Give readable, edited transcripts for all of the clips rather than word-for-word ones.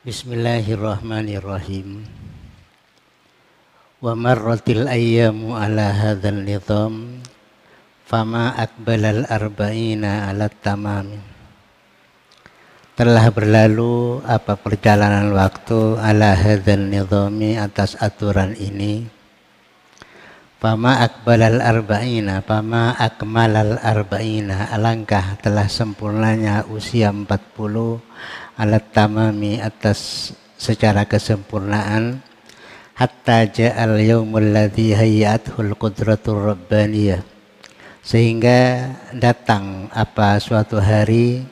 Bismillahirrahmanirrahim. Wa marratil ayyamu ala hadzal nizam fama akbalal arba'ina ala tamam. Telah berlalu apa perjalanan waktu ala hadzal nizami atas aturan ini. Fama akbalal arba'ina, fama akmalal arba'ina, alangkah telah sempurnanya usia 40 alat tamami atas secara kesempurnaan, hatta ja'al yaumul ladzi hayya'athul qudratur rabbaniyah, sehingga datang apa suatu hari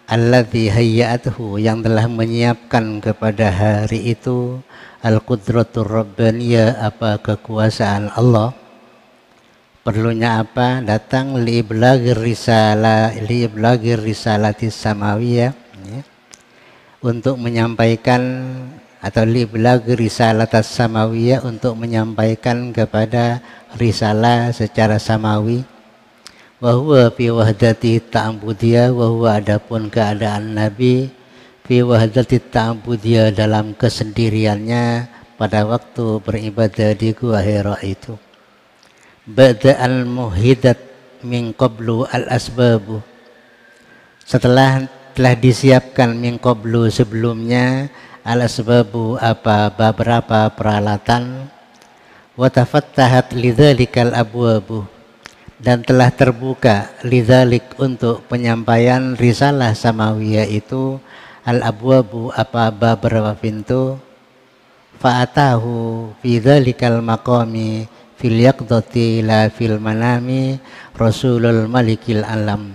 alladzi hayya'athu, yang telah menyiapkan kepada hari itu al-qudratur rabbaniyah, apa kekuasaan Allah. Perlunya apa? Datang liiblagir risalatis samawiyah, ya, untuk menyampaikan, atau liiblagir risalatas samawiyah, untuk menyampaikan kepada risalah secara samawi. Wa huwa fi wahdati ta'budiyah, wa huwa adapun keadaan Nabi fi wahdati ta'budiyah, dalam kesendiriannya pada waktu beribadah di Gua Hira itu. Ba'da al-muhidat min qablu al-asbabu, setelah telah disiapkan min qablu sebelumnya al-asbabu apa beberapa peralatan, wa tafattahat lidzalikal abwabu, dan telah terbuka lidzalik untuk penyampaian risalah samawiyah itu al-abwabu apa beberapa pintu, fa'atahu fi dzalikal maqami fil yaqdati la fil manami rasulul malikil alam.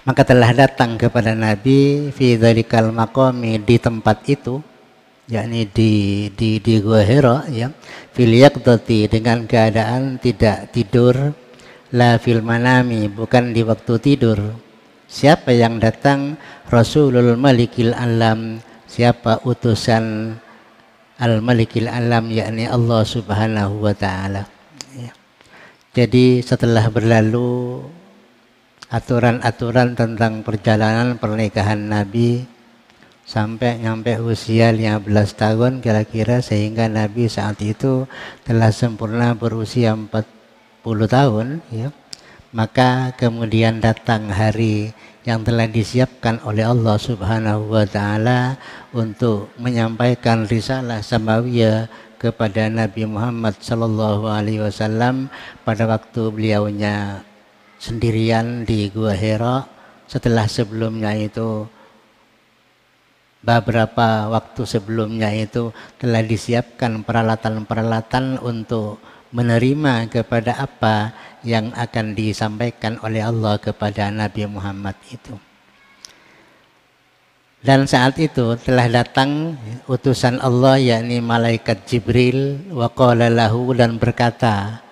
Maka telah datang kepada Nabi fi dzalikal maqami, di tempat itu, yakni di Gua Hira, ya, fil yaqdati, dengan keadaan tidak tidur, la fil manami, bukan di waktu tidur. Siapa yang datang? Rasulul malikil alam, siapa utusan al-malikil alam, yakni Allah subhanahu wa ta'ala, ya. Jadi setelah berlalu aturan-aturan tentang perjalanan pernikahan Nabi sampai nyampe usia 15 tahun kira-kira, sehingga Nabi saat itu telah sempurna berusia 40 tahun, ya. Maka kemudian datang hari yang telah disiapkan oleh Allah subhanahu wa ta'ala untuk menyampaikan risalah samawiyah kepada Nabi Muhammad sallallahu alaihi wasallam pada waktu beliaunya sendirian di Gua Hira. Setelah sebelumnya itu, beberapa waktu sebelumnya itu telah disiapkan peralatan-peralatan untuk menerima kepada apa yang akan disampaikan oleh Allah kepada Nabi Muhammad itu. Dan saat itu telah datang utusan Allah, yakni malaikat Jibril, wa qala lahu, dan berkata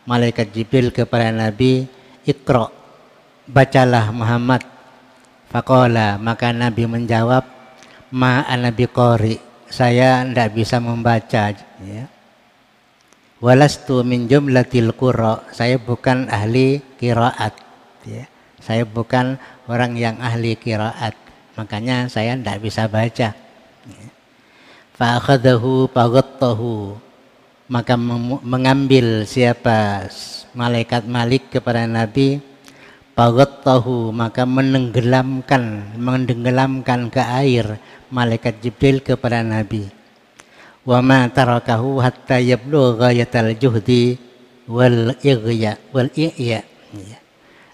malaikat Jibril kepada Nabi, Iqra, bacalah Muhammad. Faqala, maka Nabi menjawab, ma ana biqari, saya tidak bisa membaca, ya. Walastu min jumlatil qurra, saya bukan ahli qiraat, ya. Saya bukan orang yang ahli qiraat, makanya saya tidak bisa baca, ya. Fa akhadahu faghattahu, maka mengambil siapa malaikat Malik kepada Nabi, faghattahu, maka menenggelamkan ke air malaikat Jibril kepada Nabi. Wa ma tarakahu hatta yablugha ghayatal juhdi wal i'ya,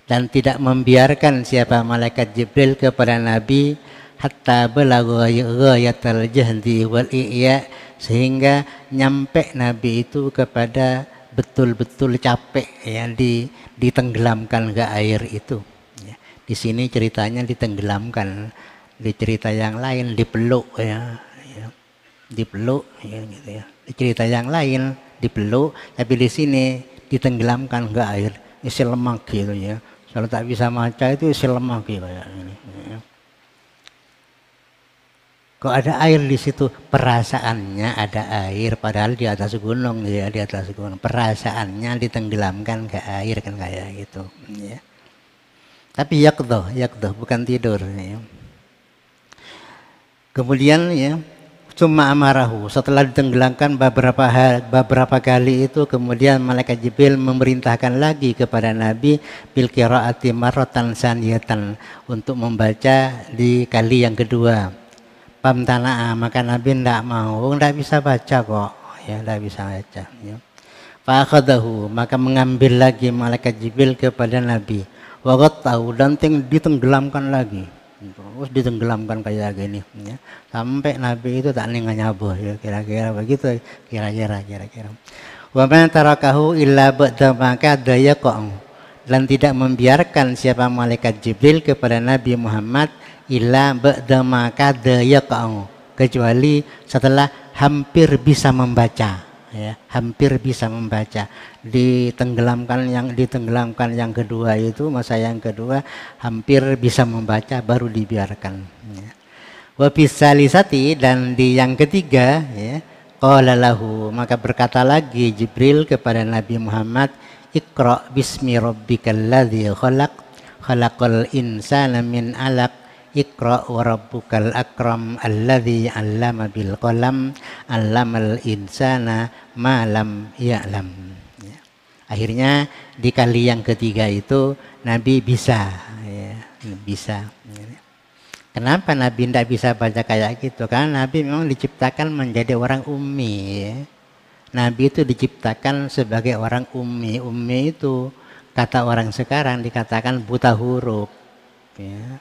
dan tidak membiarkan siapa malaikat Jibril kepada Nabi hatta balagha ghayatal juhdi wal i'ya, sehingga nyampe Nabi itu kepada betul-betul capek, ya, ditenggelamkan ke air itu, ya. Di sini ceritanya ditenggelamkan, di cerita yang lain dipeluk, ya. Dipeluk, ya, gitu, ya. Di cerita yang lain dipeluk, tapi di sini ditenggelamkan ke air, isi lemak gitu, ya. Kalau tak bisa maca itu isi lemak gitu, ya. Ya. Kok ada air di situ? Perasaannya ada air, padahal di atas gunung, ya, di atas gunung. Perasaannya ditenggelamkan ke air, kan kayak gitu, ya. Tapi yakdoh bukan tidur, ya. Kemudian ya, cuma amarahu, setelah ditenggelamkan beberapa kali itu, kemudian malaikat Jibril memerintahkan lagi kepada Nabi bil qiraati marratan saniyatan, untuk membaca di kali yang kedua. Pamtana'a, maka Nabi tidak mau, tidak bisa baca kok, ya tidak bisa baca. Ya. Fa'akhadahu, maka mengambil lagi malaikat Jibril kepada Nabi. Waqattahu, dan ditenggelamkan lagi. Terus ditenggelamkan kayak gini, ya. Sampai Nabi itu tak nyabuh, ya, kira-kira begitu, kira-kira. Wa ma tarakahu illa ba'da ma kada yaqa'u, dan tidak membiarkan siapa malaikat Jibril kepada Nabi Muhammad illa ba'da ma kada yaqa'u, kecuali setelah hampir bisa membaca. Ya, hampir bisa membaca. Ditenggelamkan yang kedua itu, masa yang kedua hampir bisa membaca baru dibiarkan. Ya. Wa bisalisati, dan di yang ketiga, ya, qala lahu, maka berkata lagi Jibril kepada Nabi Muhammad, Iqra bismi rabbikal ladzi khalaq, khalaqal insana min 'alaq, Iqra wa rabbukal akram alladzi 'allama bil qalam, 'allamal insana ma lam ya'lam. Ya. Akhirnya di kali yang ketiga itu Nabi bisa, ya, bisa. Ya. Kenapa Nabi tidak bisa baca kayak gitu? Karena Nabi memang diciptakan menjadi orang ummi. Ya. Nabi itu diciptakan sebagai orang ummi. Ummi itu kata orang sekarang dikatakan buta huruf. Ya.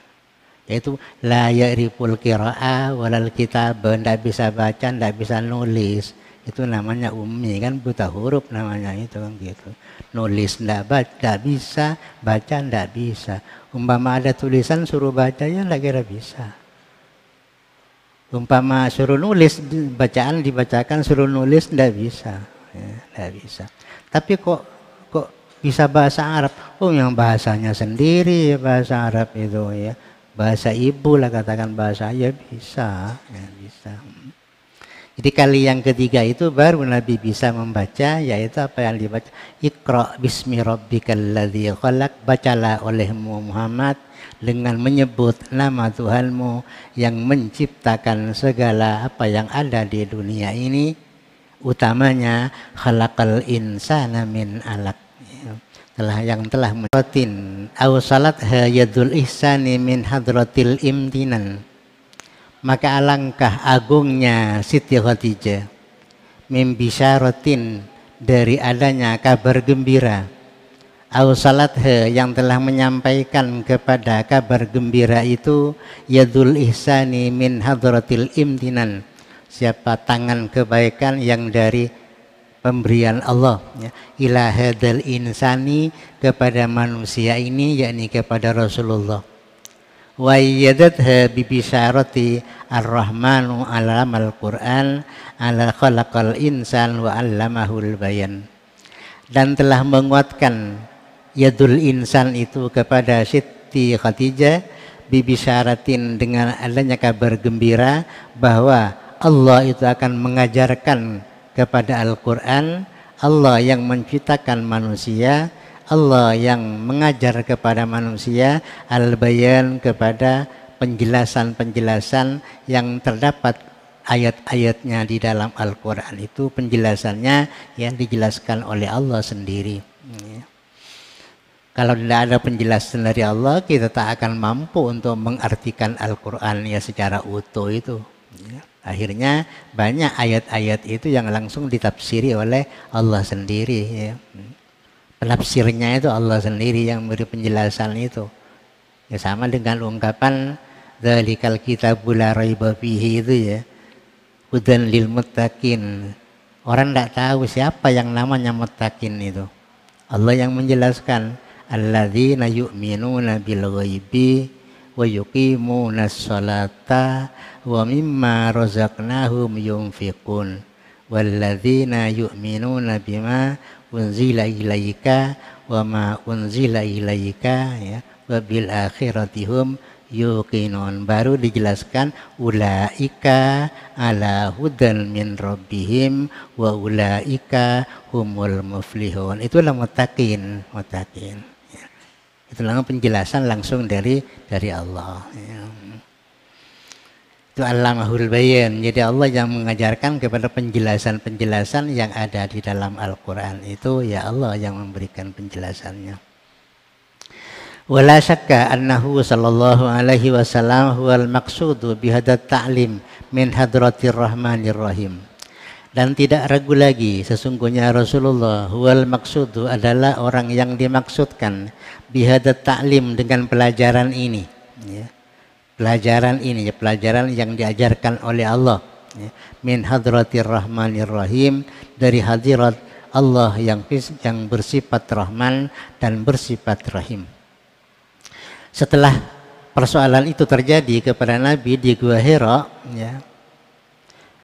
Yaitu la ya'riful qira'a walal kitab, tidak bisa baca, tidak bisa nulis. Itu namanya ummi, kan buta huruf namanya itu, kan gitu. Nulis tidak bisa, baca tidak bisa. Umpama ada tulisan suruh baca, ya tidak kira bisa. Umpama suruh nulis, bacaan dibacakan, suruh nulis tidak bisa, ya, tidak bisa. Tapi kok bisa bahasa Arab? Oh, yang bahasanya sendiri bahasa Arab itu, ya. Bahasa ibu lah, katakan bahasa ayah, bisa, ya, bisa. Jadi kali yang ketiga itu baru Nabi bisa membaca, yaitu apa yang dibaca, Iqra bismi rabbikal ladzi khalaq, bacalah olehmu Muhammad dengan menyebut nama Tuhanmu yang menciptakan segala apa yang ada di dunia ini, utamanya khalaqal insana min 'alaq, yang telah merotin awsalat hayadul ihsani min hadratil imtinan, maka alangkah agungnya Siti Khadijah min bisyaratin, dari adanya kabar gembira, awsalat yang telah menyampaikan kepada kabar gembira itu, yadul ihsani min hadratil imtinan, siapa tangan kebaikan yang dari pemberian Allah, ya, ila hadal insani, kepada manusia ini, yakni kepada Rasulullah. Wa yadadha bi bisyarati ar-rahmanu alamal Qur'an ala khalaqal insan wa 'allamahul bayan, dan telah menguatkan yadul insan itu kepada Siti Khadijah bi bisyaratin, dengan adanya kabar gembira bahwa Allah itu akan mengajarkan kepada Al-Quran, Allah yang menciptakan manusia, Allah yang mengajar kepada manusia, al-bayan, kepada penjelasan-penjelasan yang terdapat ayat-ayatnya di dalam Al-Quran itu, penjelasannya yang dijelaskan oleh Allah sendiri. Ya. Kalau tidak ada penjelasan dari Allah, kita tak akan mampu untuk mengartikan Al-Quran ya secara utuh itu. Ya. Akhirnya banyak ayat-ayat itu yang langsung ditafsiri oleh Allah sendiri, ya. Penafsirnya itu Allah sendiri yang memberi penjelasan itu. Ya, sama dengan ungkapan dzalikal kitabul la raiba fihi itu, ya. Hudan lil muttaqin. Orang tidak tahu siapa yang namanya muttaqin itu. Allah yang menjelaskan, alladzina yu'minuna bil ghaibi wa yuqimuna sholata wa mimma razaqnahum yunfiqun walladzina yu'minuna bima unzila ilaika wa ma unzila ilaika, ya, wa bil akhirati hum yuqinun. Baru dijelaskan ulaika ala hudan min rabbihim wa ulaika humul muflihun. Itulah muttaqin. Itulah penjelasan langsung dari Allah. Ya. Itu Allamahul Bayan. Jadi Allah yang mengajarkan kepada penjelasan-penjelasan yang ada di dalam Al-Quran itu, ya Allah yang memberikan penjelasannya. Wala syakka annahu sallallahu alaihi wasallam huwal maqsudu bihadat ta'lim min hadratir rahmanir rahim. Dan tidak ragu lagi, sesungguhnya Rasulullah huwal maqsudu adalah orang yang dimaksudkan bihadat ta'lim dengan pelajaran ini, ya. Pelajaran ini, ya, pelajaran yang diajarkan oleh Allah, ya. Min hadratir rahmanir rahim, dari hadirat Allah yang bersifat rahman dan bersifat rahim. Setelah persoalan itu terjadi kepada Nabi di Gua Hira, ya,